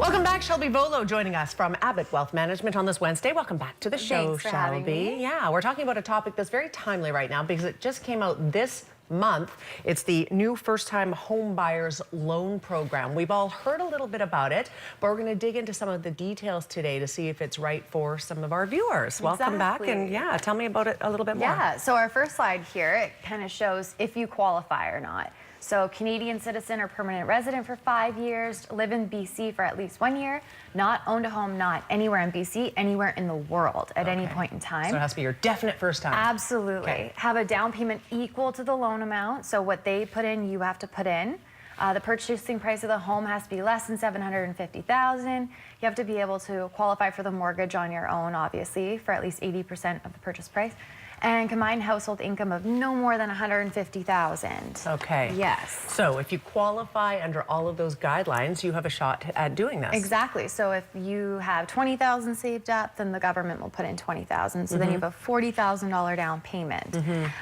Welcome back, Shelby Volo joining us from Abbott Wealth Management on this Wednesday. Welcome back to the show, Thanks for having me. Yeah, we're talking about a topic that's very timely right now because it just came out this month. It's the new first-time home buyers loan program. We've all heard a little bit about it, but we're going to dig into some of the details today to see if it's right for some of our viewers. Welcome back, and yeah, tell me about it a little bit more. Yeah, so our first slide here, it kind of shows if you qualify or not. So Canadian citizen or permanent resident for 5 years, live in BC for at least 1 year, not owned a home, not anywhere in BC, anywhere in the world at any point in time. So it has to be your definite first time. Absolutely. Okay. Have a down payment equal to the loan amount. So what they put in, you have to put in. The purchasing price of the home has to be less than $750,000. You have to be able to qualify for the mortgage on your own, obviously, for at least 80% of the purchase price. And combined household income of no more than $150,000. Okay. Yes. So if you qualify under all of those guidelines, you have a shot at doing this. Exactly. So if you have $20,000 saved up, then the government will put in $20,000. So then you have a $40,000 down payment.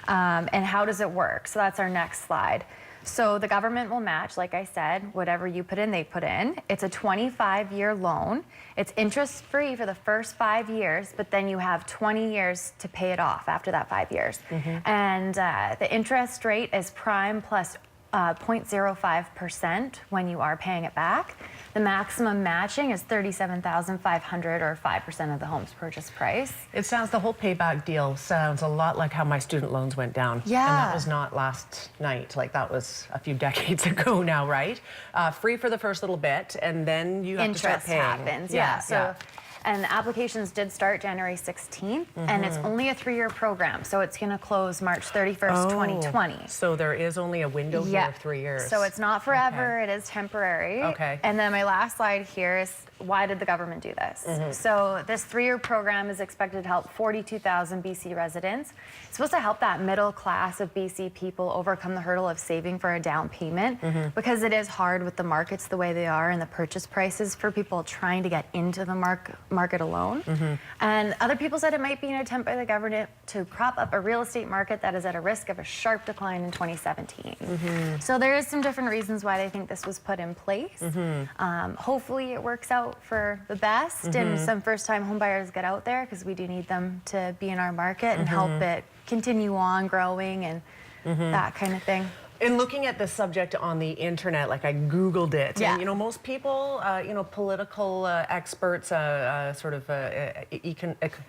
And how does it work? So that's our next slide. So the government will match, like I said, whatever you put in, they put in. It's a 25-year loan. It's interest-free for the first 5 years, but then you have 20 years to pay it off after that 5 years. And the interest rate is prime plus 0.05% when you are paying it back. The maximum matching is $37,500 or 5% of the home's purchase price. It sounds, the whole payback deal sounds a lot like how my student loans went down. Yeah. And that was not last night, like that was a few decades ago now, right? Free for the first little bit, and then you have to start paying. Interest happens, yeah. So, and the applications did start January 16th, and it's only a 3-year program, so it's going to close March 31st, 2020. So there is only a window here of 3 years. So it's not forever, it is temporary. Okay. And then my last slide here is, why did the government do this? So this 3-year program is expected to help 42,000 BC residents. It's supposed to help that middle class of BC people overcome the hurdle of saving for a down payment, because it is hard with the markets the way they are and the purchase prices for people trying to get into the market alone. And other people said it might be an attempt by the government to prop up a real estate market that is at a risk of a sharp decline in 2017. So there is some different reasons why they think this was put in place. Hopefully it works out for the best and some first-time homebuyers get out there, because we do need them to be in our market and help it continue on growing and that kind of thing. In looking at this subject on the internet, like I Googled it, and you know, most people, you know, political experts, sort of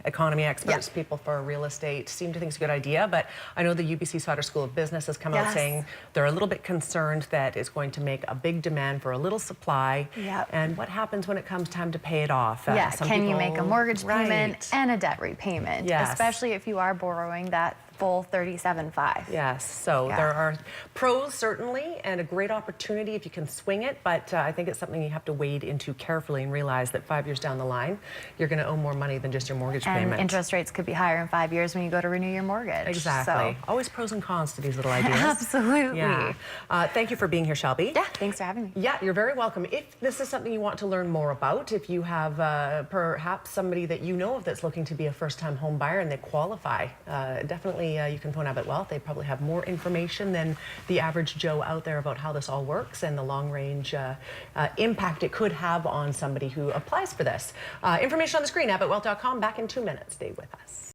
economy experts, people for real estate, seem to think it's a good idea. But I know the UBC Sauder School of Business has come out saying they're a little bit concerned that it's going to make a big demand for a little supply. And what happens when it comes time to pay it off? Can you make a mortgage payment and a debt repayment? Especially if you are borrowing that full $37,500. Yes, so there are pros certainly, and a great opportunity if you can swing it, but I think it's something you have to wade into carefully and realize that 5 years down the line, you're going to owe more money than just your mortgage payment. And interest rates could be higher in 5 years when you go to renew your mortgage. Exactly. So. Always pros and cons to these little ideas. Absolutely. Yeah. Thank you for being here, Shelby. Yeah, thanks for having me. Yeah, you're very welcome. If this is something you want to learn more about, if you have perhaps somebody that you know of that's looking to be a first-time home buyer and they qualify, definitely you can phone Abbott Wealth. They probably have more information than the average Joe out there about how this all works and the long-range impact it could have on somebody who applies for this. Information on the screen, abbottwealth.com. Back in 2 minutes. Stay with us.